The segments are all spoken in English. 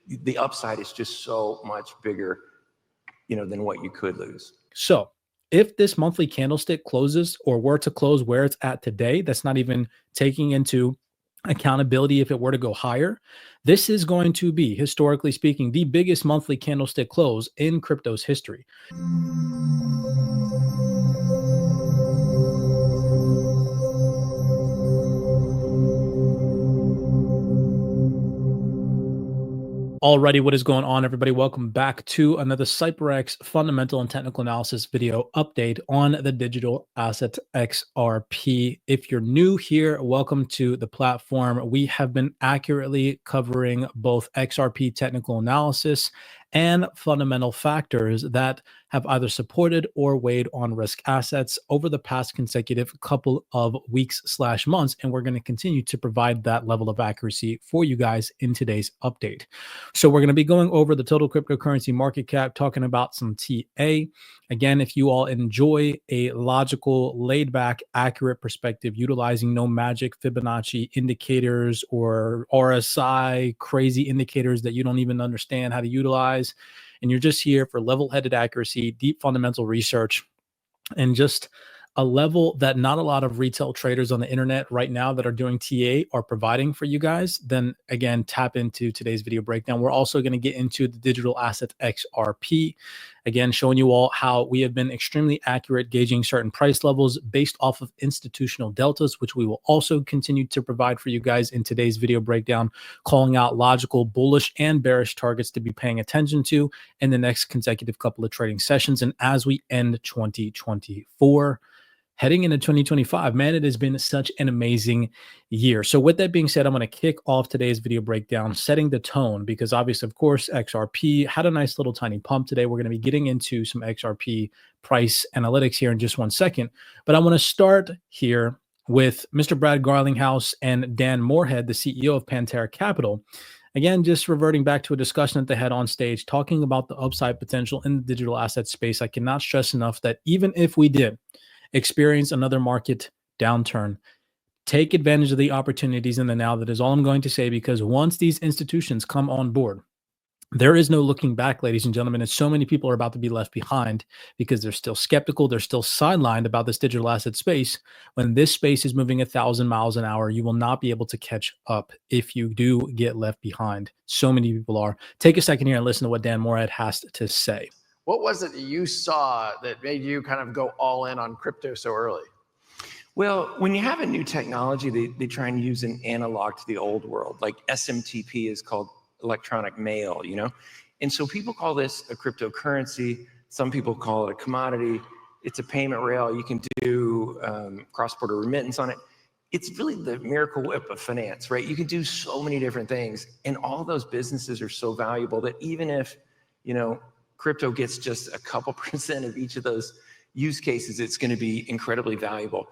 the upside is just so much bigger, than what you could lose. So if this monthly candlestick closes or were to close where it's at today, that's not even taking into accountability if it were to go higher, this is going to be, historically speaking, the biggest monthly candlestick close in crypto's history. Alrighty, what is going on, everybody? Welcome back to another CYPRX fundamental and technical analysis video update on the digital asset XRP. If you're new here, welcome to the platform. We have been accurately covering both XRP technical analysis and fundamental factors that have either supported or weighed on risk assets over the past consecutive couple of weeks/months. And we're going to continue to provide that level of accuracy for you guys in today's update. So we're going to be going over the total cryptocurrency market cap, talking about some TA. Again, if you all enjoy a logical, laid back, accurate perspective, utilizing no magic Fibonacci indicators or RSI, crazy indicators that you don't even understand how to utilize, and you're just here for level-headed accuracy, deep fundamental research, and just a level that not a lot of retail traders on the internet right now that are doing TA are providing for you guys, then again, tap into today's video breakdown. We're also going to get into the digital asset XRP, again, showing you all how we have been extremely accurate gauging certain price levels based off of institutional deltas, which we will also continue to provide for you guys in today's video breakdown, calling out logical bullish and bearish targets to be paying attention to in the next consecutive couple of trading sessions. And as we end 2024, heading into 2025, man, it has been such an amazing year. So with that being said, I'm going to kick off today's video breakdown, setting the tone, because obviously, of course, XRP had a nice little tiny pump today. We're going to be getting into some XRP price analytics here in just one second. But I want to start here with Mr. Brad Garlinghouse and Dan Moorhead, the CEO of Pantera Capital. Again, just reverting back to a discussion that they had on stage, talking about the upside potential in the digital asset space. I cannot stress enough that even if we did experience another market downturn, take advantage of the opportunities in the now. That is all I'm going to say, because once these institutions come on board, there is no looking back, ladies and gentlemen. And so many people are about to be left behind because they're still skeptical. They're still sidelined about this digital asset space. When this space is moving 1,000 miles an hour, you will not be able to catch up if you do get left behind. So many people are. Take a second here and listen to what Dan Moorhead has to say. What was it that you saw that made you kind of go all in on crypto so early? Well, when you have a new technology, they try and use an analog to the old world. Like SMTP is called electronic mail, And so people call this a cryptocurrency. Some people call it a commodity. It's a payment rail. You can do cross-border remittance on it. It's really the miracle whip of finance, right? You can do so many different things. And all those businesses are so valuable that even if, crypto gets just a couple percent of each of those use cases, it's going to be incredibly valuable.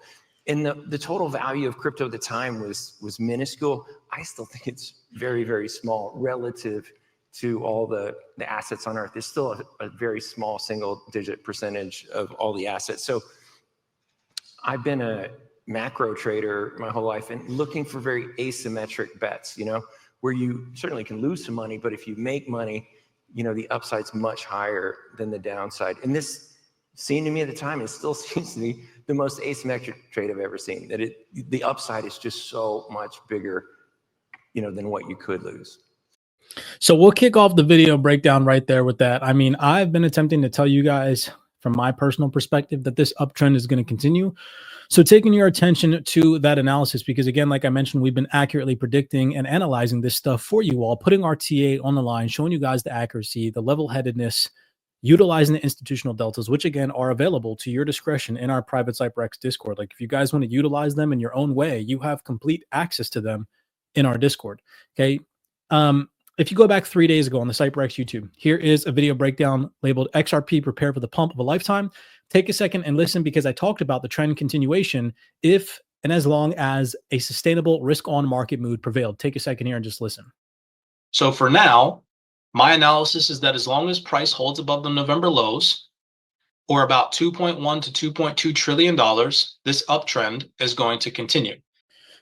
And the total value of crypto at the time was minuscule. I still think it's very, very small relative to all the assets on Earth. It's still a very small single-digit percentage of all the assets. So I've been a macro trader my whole life and looking for very asymmetric bets, where you certainly can lose some money, but if you make money, the upside's much higher than the downside. And this seemed to me at the time, it still seems to be the most asymmetric trade I've ever seen, that the upside is just so much bigger, than what you could lose. So we'll kick off the video breakdown right there with that. I mean, I've been attempting to tell you guys from my personal perspective that this uptrend is going to continue. So taking your attention to that analysis, because again, like I mentioned, we've been accurately predicting and analyzing this stuff for you all, putting our TA on the line, showing you guys the accuracy, the level-headedness, utilizing the institutional deltas, which again are available to your discretion in our private CYPRX Discord. Like if you guys want to utilize them in your own way, you have complete access to them in our Discord. Okay. If you go back 3 days ago on the CYPRX YouTube, here is a video breakdown labeled XRP Prepare for the Pump of a Lifetime. Take a second and listen, because I talked about the trend continuation if and as long as a sustainable risk-on market mood prevailed. Take a second here and just listen. So for now, my analysis is that as long as price holds above the November lows, or about $2.1 to $2.2 trillion, this uptrend is going to continue.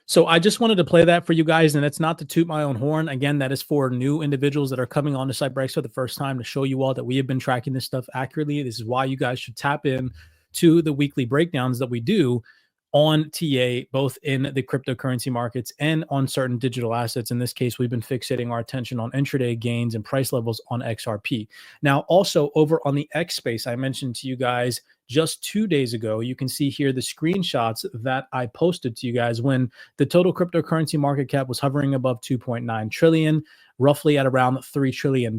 So I just wanted to play that for you guys, and it's not to toot my own horn. Again, that is for new individuals that are coming on to CYPRX for the first time, to show you all that we have been tracking this stuff accurately. This is why you guys should tap in to the weekly breakdowns that we do on TA, both in the cryptocurrency markets and on certain digital assets. In this case, we've been fixating our attention on intraday gains and price levels on XRP. Now, also over on the X space, I mentioned to you guys just 2 days ago, you can see here the screenshots that I posted to you guys when the total cryptocurrency market cap was hovering above 2.9 trillion, roughly at around $3 trillion.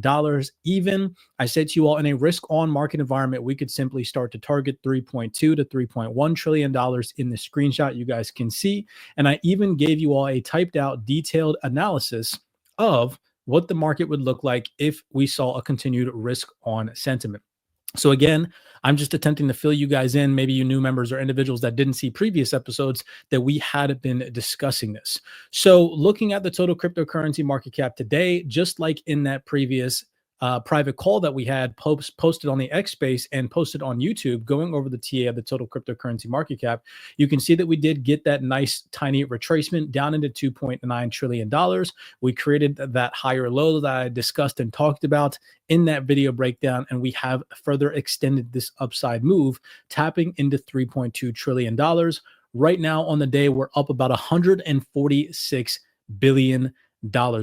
Even I said to you all, in a risk on market environment, we could simply start to target $3.2 to $3.1 trillion in the screenshot you guys can see. And I even gave you all a typed out detailed analysis of what the market would look like if we saw a continued risk on sentiment. So again, I'm just attempting to fill you guys in, maybe you new members or individuals that didn't see previous episodes, that we had been discussing this. So looking at the total cryptocurrency market cap today, just like in that previous private call that we had posted on the X space and posted on YouTube, going over the TA of the total cryptocurrency market cap, you can see that we did get that nice tiny retracement down into $2.9 trillion. We created that higher low that I discussed and talked about in that video breakdown, and we have further extended this upside move, tapping into $3.2 trillion. Right now on the day, we're up about $146 billion,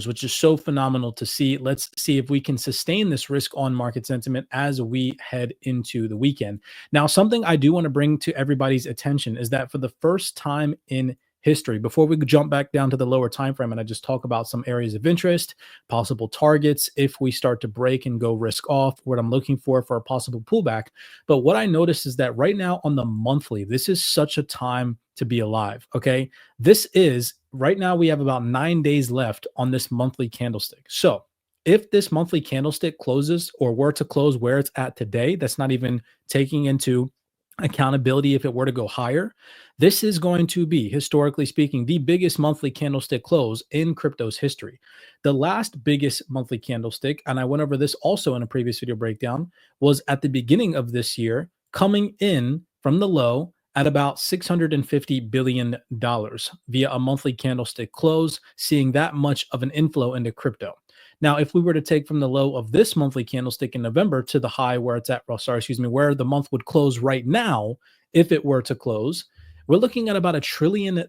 which is so phenomenal to see. Let's see if we can sustain this risk on market sentiment as we head into the weekend. Now, something I do want to bring to everybody's attention is that for the first time in history, before we jump back down to the lower time frame and I just talk about some areas of interest, possible targets if we start to break and go risk off, what I'm looking for a possible pullback. But what I noticed is that right now on the monthly, this is such a time to be alive. Okay, this is right now, we have about 9 days left on this monthly candlestick. So if this monthly candlestick closes or were to close where it's at today, that's not even taking into accountability if it were to go higher, this is going to be, historically speaking, the biggest monthly candlestick close in crypto's history. The last biggest monthly candlestick, and I went over this also in a previous video breakdown, was at the beginning of this year, coming in from the low at about $650 billion via a monthly candlestick close, seeing that much of an inflow into crypto. Now, if we were to take from the low of this monthly candlestick in November to the high where it's at, where the month would close right now, if it were to close, we're looking at about $1 trillion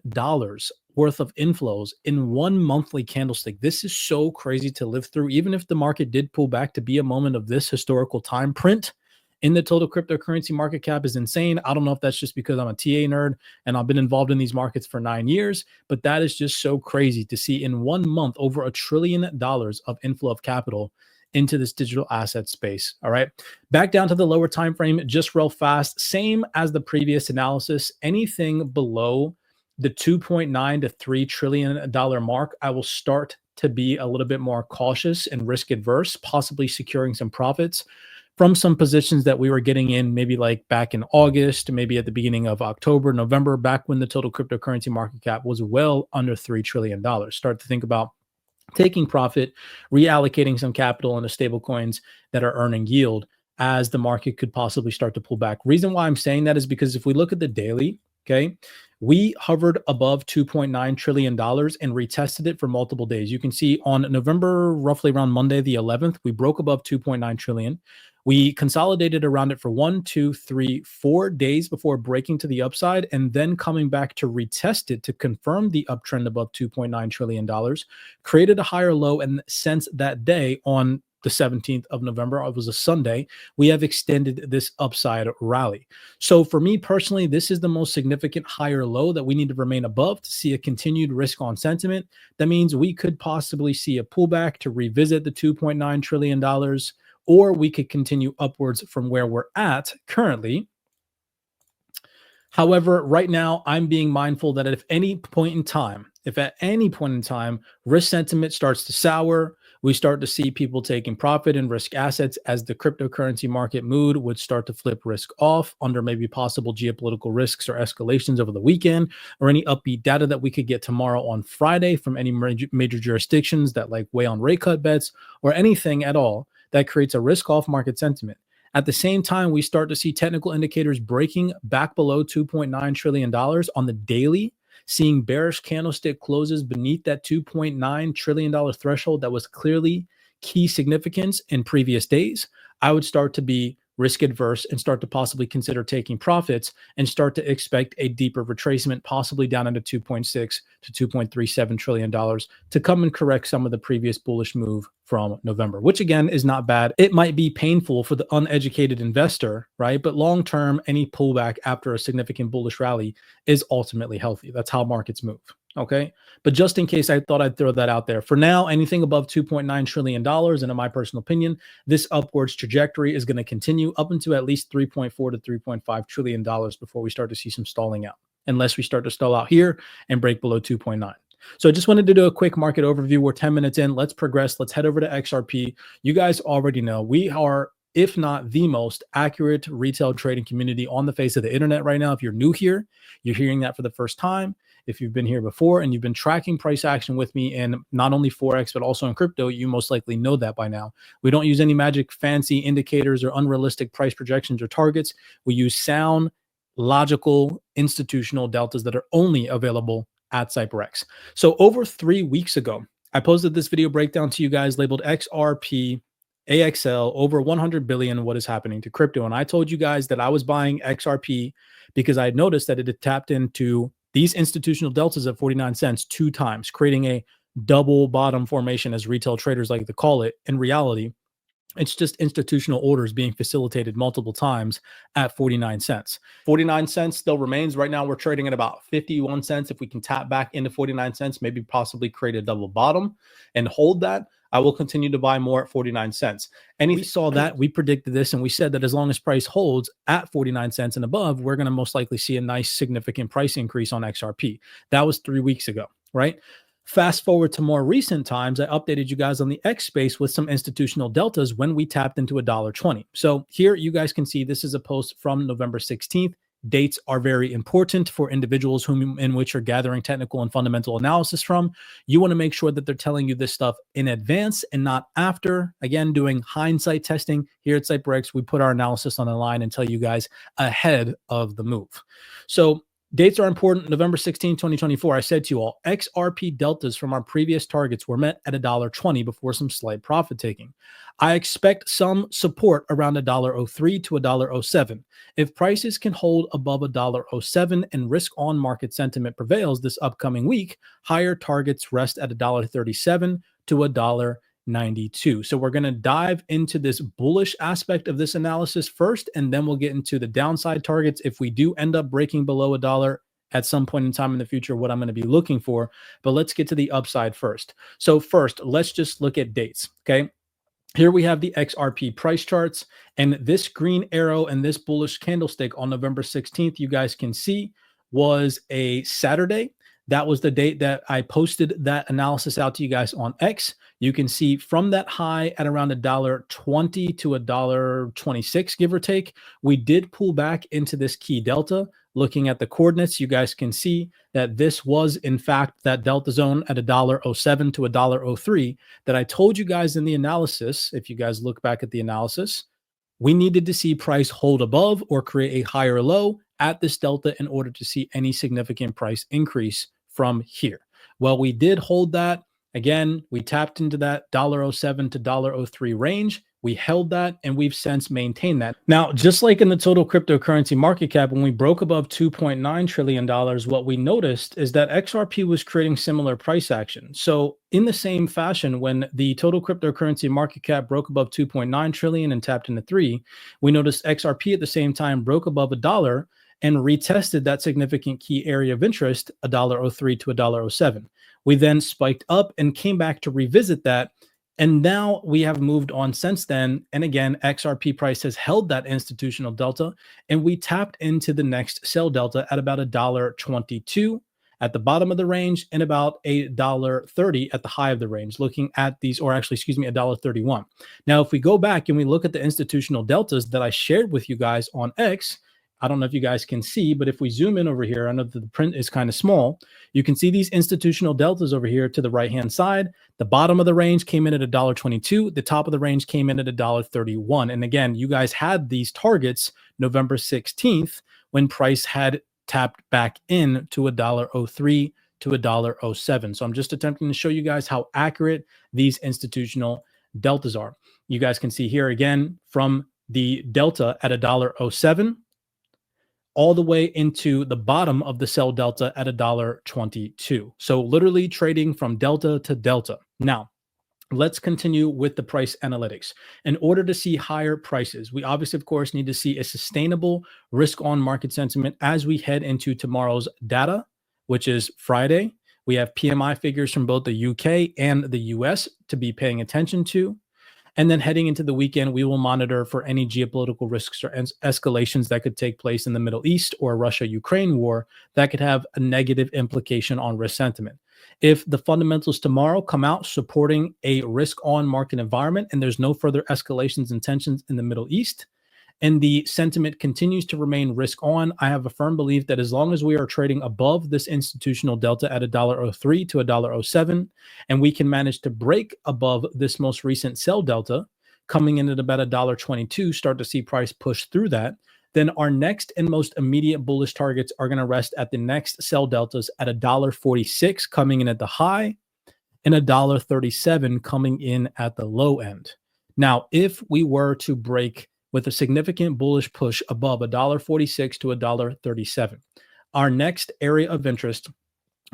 worth of inflows in one monthly candlestick. This is so crazy to live through. Even if the market did pull back, to be a moment of this historical time print in the total cryptocurrency market cap is insane. I don't know if that's just because I'm a TA nerd and I've been involved in these markets for 9 years, but that is just so crazy to see in 1 month over $1 trillion of inflow of capital into this digital asset space. All right, back down to the lower time frame, just real fast. Same as the previous analysis. Anything below the $2.9 to $3 trillion mark, I will start to be a little bit more cautious and risk adverse, possibly securing some profits from some positions that we were getting in, maybe like back in August, maybe at the beginning of October, November, back when the total cryptocurrency market cap was well under $3 trillion. Start to think about taking profit, reallocating some capital into stable coins that are earning yield as the market could possibly start to pull back. Reason why I'm saying that is because if we look at the daily, okay, we hovered above $2.9 trillion and retested it for multiple days. You can see on November, roughly around Monday, the 11th, we broke above 2.9 trillion. We consolidated around it for 1, 2, 3, 4 days before breaking to the upside and then coming back to retest it to confirm the uptrend above $2.9 trillion, created a higher low. And since that day on the 17th of November, it was a Sunday, we have extended this upside rally. So for me personally, this is the most significant higher low that we need to remain above to see a continued risk on sentiment. That means we could possibly see a pullback to revisit the $2.9 trillion, or we could continue upwards from where we're at currently. However, right now, I'm being mindful that if at any point in time, risk sentiment starts to sour, we start to see people taking profit in risk assets as the cryptocurrency market mood would start to flip risk off under maybe possible geopolitical risks or escalations over the weekend, or any upbeat data that we could get tomorrow on Friday from any major jurisdictions that like weigh on rate cut bets or anything at all that creates a risk off market sentiment. At the same time, we start to see technical indicators breaking back below $2.9 trillion on the daily, seeing bearish candlestick closes beneath that $2.9 trillion threshold that was clearly key significance in previous days, I would start to be risk adverse and start to possibly consider taking profits and start to expect a deeper retracement, possibly down into $2.6 to $2.37 trillion to come and correct some of the previous bullish move from November, which again is not bad. It might be painful for the uneducated investor, right? But long-term, any pullback after a significant bullish rally is ultimately healthy. That's how markets move. Okay. But just in case, I thought I'd throw that out there. For now, anything above $2.9 trillion, and in my personal opinion, this upwards trajectory is going to continue up into at least $3.4 to $3.5 trillion before we start to see some stalling out, unless we start to stall out here and break below 2.9. So I just wanted to do a quick market overview. We're 10 minutes in. Let's progress. Let's head over to XRP. You guys already know we are, if not the most accurate retail trading community on the face of the internet right now. If you're new here, you're hearing that for the first time. If you've been here before and you've been tracking price action with me in not only forex but also in crypto, you most likely know that by now. We don't use any magic fancy indicators or unrealistic price projections or targets. We use sound, logical, institutional deltas that are only available at CYPRX. So over 3 weeks ago, I posted this video breakdown to you guys labeled XRP AXL over 100 billion. What is happening to crypto? And I told you guys that I was buying XRP because I had noticed that it had tapped into these institutional deltas at 49 cents 2 times, creating a double bottom formation, as retail traders like to call it. In reality, it's just institutional orders being facilitated multiple times at 49 cents. 49 cents still remains. Right now, we're trading at about 51 cents. If we can tap back into 49 cents, maybe possibly create a double bottom and hold that, I will continue to buy more at 49 cents. And we saw that, we predicted this, and we said that as long as price holds at 49 cents and above, we're going to most likely see a nice significant price increase on XRP. That was 3 weeks ago, right? Fast forward to more recent times, I updated you guys on the X space with some institutional deltas when we tapped into $1.20. So here you guys can see this is a post from November 16th. Dates are very important for individuals in which you're gathering technical and fundamental analysis from. You want to make sure that they're telling you this stuff in advance and not after. Again, doing hindsight testing here at CYPRX, we put our analysis on the line and tell you guys ahead of the move. So dates are important. November 16, 2024, I said to you all, XRP deltas from our previous targets were met at $1.20 before some slight profit taking. I expect some support around $1.03 to $1.07. If prices can hold above $1.07 and risk on market sentiment prevails this upcoming week, higher targets rest at $1.37 to $1.92. So we're going to dive into this bullish aspect of this analysis first, and then we'll get into the downside targets. If we do end up breaking below $1 at some point in time in the future, what I'm going to be looking for. But let's get to the upside first. So first, let's just look at dates. Okay. Here we have the XRP price charts, and this green arrow and this bullish candlestick on November 16th, you guys can see, was a Saturday. That was the date that I posted that analysis out to you guys on X. You can see from that high at around $1.20 to $1.26, give or take, we did pull back into this key delta. Looking at the coordinates, you guys can see that this was, in fact, that delta zone at $1.07 to $1.03 that I told you guys in the analysis. If you guys look back at the analysis, we needed to see price hold above or create a higher low at this delta in order to see any significant price increase from here. Well, we did hold that. Again, we tapped into that $1.07 to $1.03 range. We held that, and we've since maintained that. Now, just like in the total cryptocurrency market cap, when we broke above $2.9 trillion, what we noticed is that XRP was creating similar price action. So in the same fashion, when the total cryptocurrency market cap broke above 2.9 trillion and tapped into 3, we noticed XRP at the same time broke above $1 and retested that significant key area of interest, $1.03 to $1.07. We then spiked up and came back to revisit that. And now we have moved on since then. And again, XRP price has held that institutional delta, and we tapped into the next sell delta at about $1.22 at the bottom of the range and about $1.30 at the high of the range, looking at these, or actually, excuse me, $1.31. Now, if we go back and we look at the institutional deltas that I shared with you guys on X, I don't know if you guys can see, but if we zoom in over here, I know that the print is kind of small. You can see these institutional deltas over here to the right-hand side. The bottom of the range came in at $1.22. The top of the range came in at $1.31. And again, you guys had these targets November 16th when price had tapped back in to $1.03 to $1.07. So I'm just attempting to show you guys how accurate these institutional deltas are. You guys can see here again from the delta at $1.07 all the way into the bottom of the sell delta at $1.22. So literally trading from delta to delta. Now, let's continue with the price analytics. In order to see higher prices, we obviously, of course, need to see a sustainable risk on market sentiment as we head into tomorrow's data, which is Friday. We have PMI figures from both the UK and the US to be paying attention to. And then heading into the weekend, we will monitor for any geopolitical risks or escalations that could take place in the Middle East or Russia-Ukraine war that could have a negative implication on risk sentiment. If the fundamentals tomorrow come out supporting a risk-on market environment and there's no further escalations and tensions in the Middle East, and the sentiment continues to remain risk on, I have a firm belief that as long as we are trading above this institutional delta at $1.03 to $1.07, and we can manage to break above this most recent sell delta, coming in at about $1.22, start to see price push through that, then our next and most immediate bullish targets are going to rest at the next sell deltas at $1.46 coming in at the high and $1.37 coming in at the low end. Now, if we were to break with a significant bullish push above $1.46 to $1.37, our next area of interest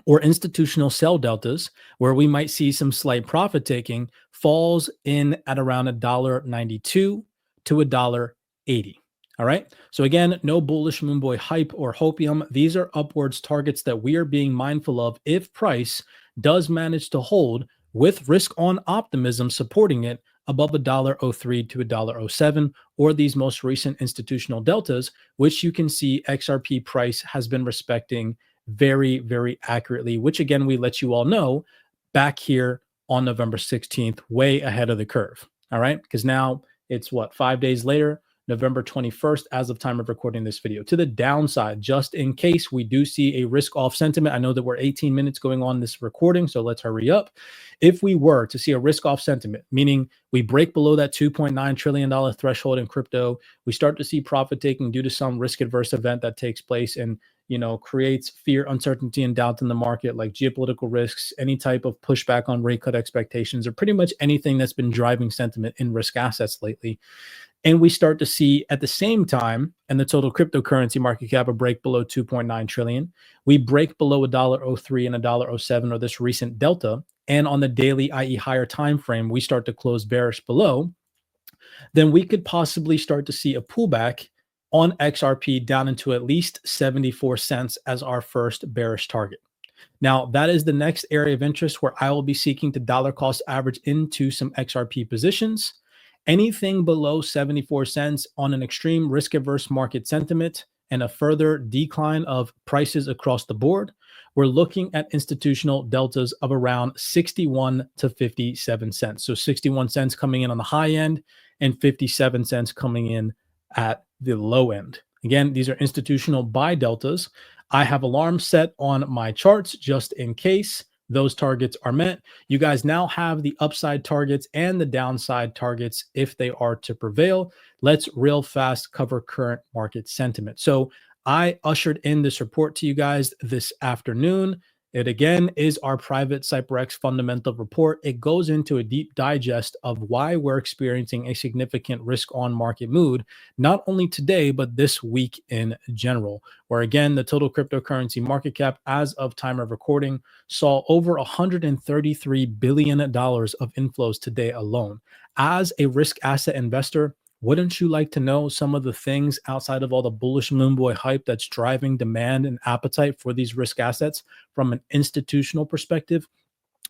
or institutional sell deltas where we might see some slight profit taking falls in at around $1.92 to $1.80. All right. So again, no bullish moonboy hype or hopium. These are upwards targets that we are being mindful of if price does manage to hold with risk on optimism supporting it above $1.03 to $1.07, or these most recent institutional deltas, which you can see XRP price has been respecting very, very accurately, which again, we let you all know back here on November 16th, way ahead of the curve. All right. Because now it's what, 5 days later, November 21st, as of time of recording this video. To the downside, just in case we do see a risk off sentiment, I know that we're 18 minutes going on this recording, so let's hurry up. If we were to see a risk off sentiment, meaning we break below that $2.9 trillion threshold in crypto, we start to see profit taking due to some risk adverse event that takes place and creates fear, uncertainty, and doubt in the market, like geopolitical risks, any type of pushback on rate cut expectations, or pretty much anything that's been driving sentiment in risk assets lately. And we start to see at the same time, and the total cryptocurrency market cap a break below 2.9 trillion, we break below $1.03 and $1.07, or this recent delta, and on the daily, i.e. higher time frame, we start to close bearish below, then we could possibly start to see a pullback on XRP down into at least 74 cents as our first bearish target. Now, that is the next area of interest where I will be seeking to dollar cost average into some XRP positions. Anything below 74 cents on an extreme risk averse market sentiment and a further decline of prices across the board, we're looking at institutional deltas of around 61 to 57 cents. So 61 cents coming in on the high end and 57 cents coming in at the low end. Again, these are institutional buy deltas. I have alarms set on my charts just in case those targets are met. You guys now have the upside targets and the downside targets if they are to prevail. Let's real fast cover current market sentiment. So I ushered in this report to you guys this afternoon. It again is our private CYPRX fundamental report. It goes into a deep digest of why we're experiencing a significant risk on market mood, not only today, but this week in general, where again, the total cryptocurrency market cap as of time of recording saw over $133 billion of inflows today alone. As a risk asset investor, wouldn't you like to know some of the things outside of all the bullish moonboy hype that's driving demand and appetite for these risk assets from an institutional perspective?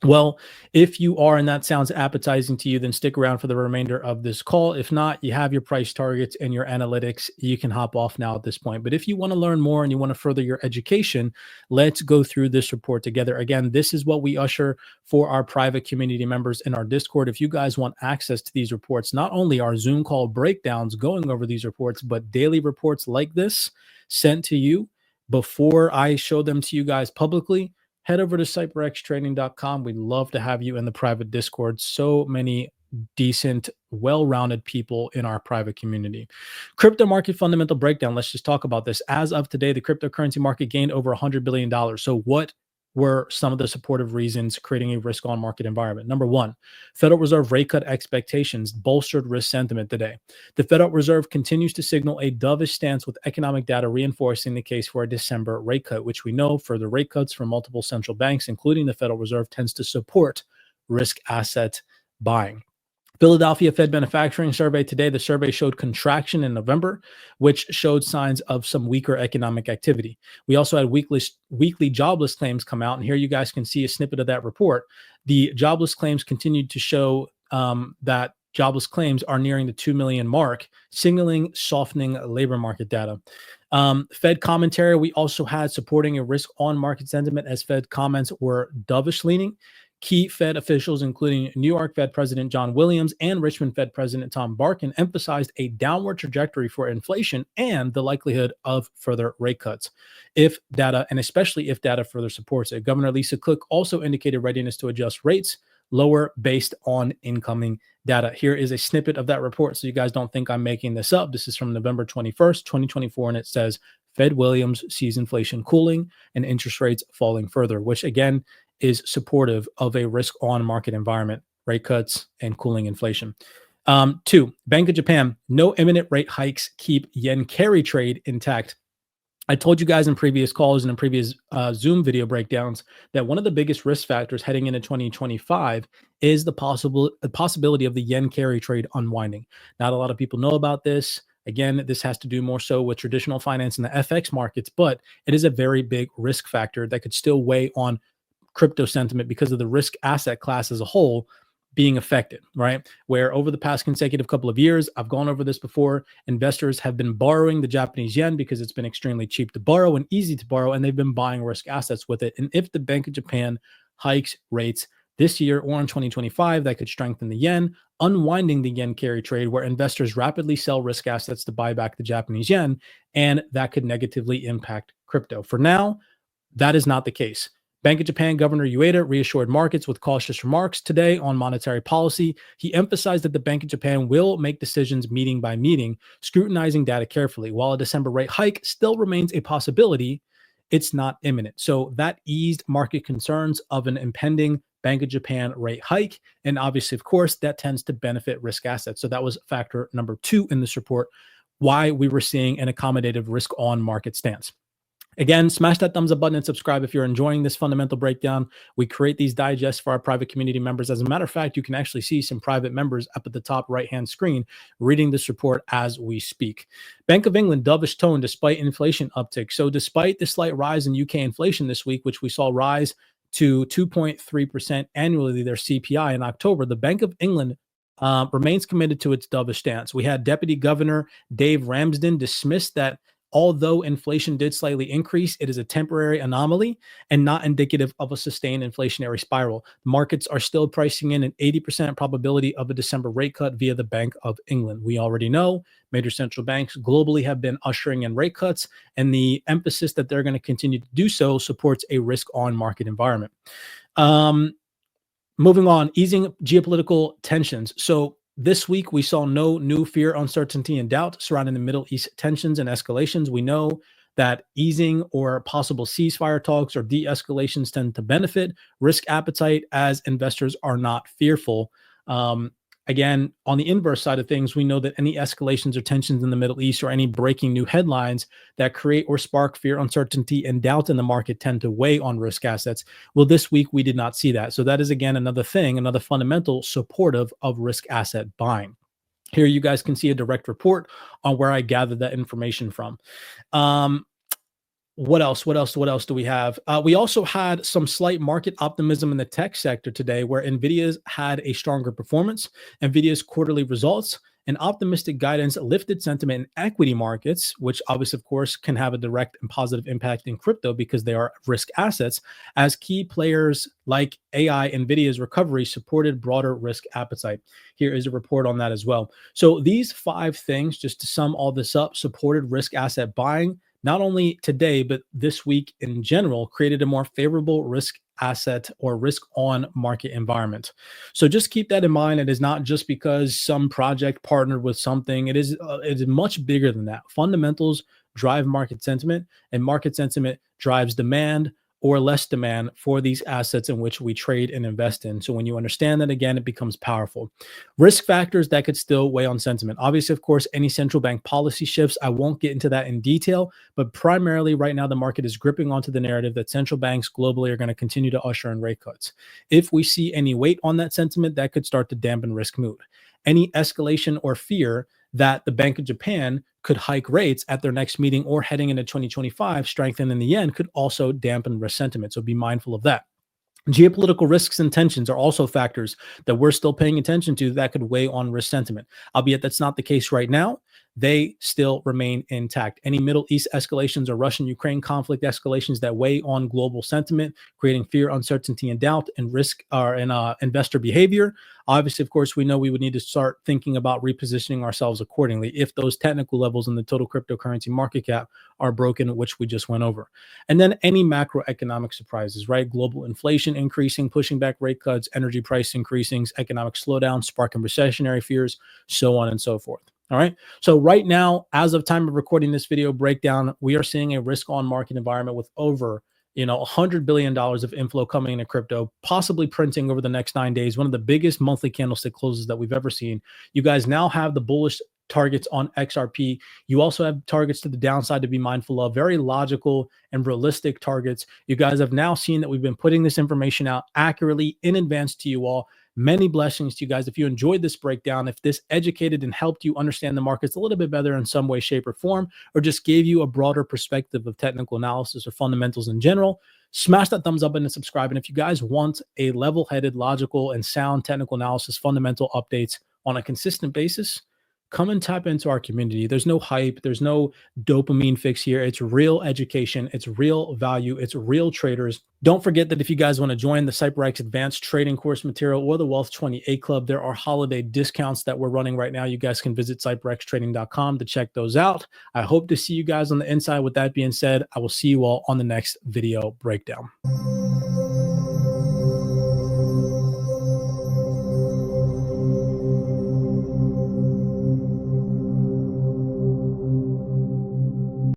Well, if you are, and that sounds appetizing to you, then stick around for the remainder of this call. If not, you have your price targets and your analytics. You can hop off now at this point. But if you want to learn more and you want to further your education, let's go through this report together. Again, this is what we usher for our private community members in our Discord. If you guys want access to these reports, not only our Zoom call breakdowns going over these reports, but daily reports like this sent to you before I show them to you guys publicly, head over to CYPRXtrading.com. We'd love to have you in the private Discord. So many decent, well-rounded people in our private community. Crypto market fundamental breakdown. Let's just talk about this. As of today, the cryptocurrency market gained over $100 billion. So what were some of the supportive reasons creating a risk on market environment? Number one, Federal Reserve rate cut expectations bolstered risk sentiment today. The Federal Reserve continues to signal a dovish stance with economic data reinforcing the case for a December rate cut, which we know further rate cuts from multiple central banks, including the Federal Reserve, tends to support risk asset buying. Philadelphia Fed Manufacturing Survey today, the survey showed contraction in November, which showed signs of some weaker economic activity. We also had weekly jobless claims come out, and here you guys can see a snippet of that report. The jobless claims continued to show that jobless claims are nearing the 2 million mark, signaling softening labor market data. Fed commentary, we also had supporting a risk on market sentiment as Fed comments were dovish leaning. Key Fed officials, including New York Fed President John Williams and Richmond Fed President Tom Barkin, emphasized a downward trajectory for inflation and the likelihood of further rate cuts, if data, and especially if data further supports it. Governor Lisa Cook also indicated readiness to adjust rates lower based on incoming data. Here is a snippet of that report, so you guys don't think I'm making this up. This is from November 21st, 2024, and it says, Fed Williams sees inflation cooling and interest rates falling further, which again is supportive of a risk on market environment, rate cuts and cooling inflation. Two, Bank of Japan, no imminent rate hikes keep yen carry trade intact. I told you guys in previous calls and in previous Zoom video breakdowns that one of the biggest risk factors heading into 2025 is the possibility of the yen carry trade unwinding. Not a lot of people know about this. Again, this has to do more so with traditional finance and the FX markets, but it is a very big risk factor that could still weigh on crypto sentiment because of the risk asset class as a whole being affected, right? Where over the past consecutive couple of years, I've gone over this before, investors have been borrowing the Japanese yen because it's been extremely cheap to borrow and easy to borrow, and they've been buying risk assets with it. And if the Bank of Japan hikes rates this year or in 2025, that could strengthen the yen, unwinding the yen carry trade where investors rapidly sell risk assets to buy back the Japanese yen, and that could negatively impact crypto. For now, that is not the case. Bank of Japan Governor Ueda reassured markets with cautious remarks today on monetary policy. He emphasized that the Bank of Japan will make decisions meeting by meeting, scrutinizing data carefully. While a December rate hike still remains a possibility, it's not imminent. So that eased market concerns of an impending Bank of Japan rate hike. And obviously, of course, that tends to benefit risk assets. So that was factor number 2 in this report, why we were seeing an accommodative risk on market stance. Again, smash that thumbs up button and subscribe if you're enjoying this fundamental breakdown. We create these digests for our private community members. As a matter of fact, you can actually see some private members up at the top right-hand screen reading this report as we speak. Bank of England dovish tone despite inflation uptick. So despite the slight rise in UK inflation this week, which we saw rise to 2.3% annually, their CPI in October, the Bank of England remains committed to its dovish stance. We had Deputy Governor Dave Ramsden dismiss that although inflation did slightly increase, it is a temporary anomaly and not indicative of a sustained inflationary spiral. Markets are still pricing in an 80% probability of a December rate cut via the Bank of England. We already know major central banks globally have been ushering in rate cuts, and the emphasis that they're going to continue to do so supports a risk-on market environment. Moving on, easing geopolitical tensions. So this week, we saw no new fear, uncertainty, and doubt surrounding the Middle East tensions and escalations. We know that easing or possible ceasefire talks or de-escalations tend to benefit risk appetite as investors are not fearful. Again, on the inverse side of things, we know that any escalations or tensions in the Middle East or any breaking new headlines that create or spark fear, uncertainty, and doubt in the market tend to weigh on risk assets. Well, this week we did not see that. So that is, again, another thing, another fundamental supportive of risk asset buying. Here you guys can see a direct report on where I gathered that information from. What else do we have? We also had some slight market optimism in the tech sector today where NVIDIA's had a stronger performance. NVIDIA's quarterly results and optimistic guidance lifted sentiment in equity markets, which obviously, of course, can have a direct and positive impact in crypto because they are risk assets, as key players like AI, NVIDIA's recovery supported broader risk appetite. Here is a report on that as well. So these 5 things, just to sum all this up, supported risk asset buying. not only today, but this week in general, created a more favorable risk asset or risk on market environment. So just keep that in mind. It is not just because some project partnered with something. It is much bigger than that. Fundamentals drive market sentiment, and market sentiment drives demand or less demand for these assets in which we trade and invest in. So when you understand that, again, it becomes powerful. Risk factors that could still weigh on sentiment. Obviously, of course, any central bank policy shifts. I won't get into that in detail, but primarily right now, the market is gripping onto the narrative that central banks globally are going to continue to usher in rate cuts. If we see any weight on that sentiment, that could start to dampen risk mood. Any escalation or fear that the Bank of Japan could hike rates at their next meeting or heading into 2025, strengthening the yen, could also dampen risk sentiment. So be mindful of that. Geopolitical risks and tensions are also factors that we're still paying attention to that could weigh on risk sentiment, albeit that's not the case right now. They still remain intact. Any Middle East escalations or Russian-Ukraine conflict escalations that weigh on global sentiment, creating fear, uncertainty, and doubt, and risk in investor behavior. Obviously, of course, we know we would need to start thinking about repositioning ourselves accordingly if those technical levels in the total cryptocurrency market cap are broken, which we just went over. And then any macroeconomic surprises, right? Global inflation increasing, pushing back rate cuts, energy price increasing, economic slowdown, sparking recessionary fears, so on and so forth. All right. So right now, as of time of recording this video breakdown, we are seeing a risk on market environment with over $100 billion of inflow coming into crypto, possibly printing over the next 9 days, one of the biggest monthly candlestick closes that we've ever seen. You guys now have the bullish targets on XRP. You also have targets to the downside to be mindful of, very logical and realistic targets. You guys have now seen that we've been putting this information out accurately in advance to you all. Many blessings to you guys. If you enjoyed this breakdown, if this educated and helped you understand the markets a little bit better in some way, shape, or form, or just gave you a broader perspective of technical analysis or fundamentals in general, smash that thumbs up button and subscribe. And if you guys want a level-headed, logical, and sound technical analysis, fundamental updates on a consistent basis, come and tap into our community. There's no hype. There's no dopamine fix here. It's real education. It's real value. It's real traders. Don't forget that if you guys want to join the CYPRX Advanced Trading Course Material or the Wealth 28 Club, there are holiday discounts that we're running right now. You guys can visit CYPRXtrading.com to check those out. I hope to see you guys on the inside. With that being said, I will see you all on the next video breakdown.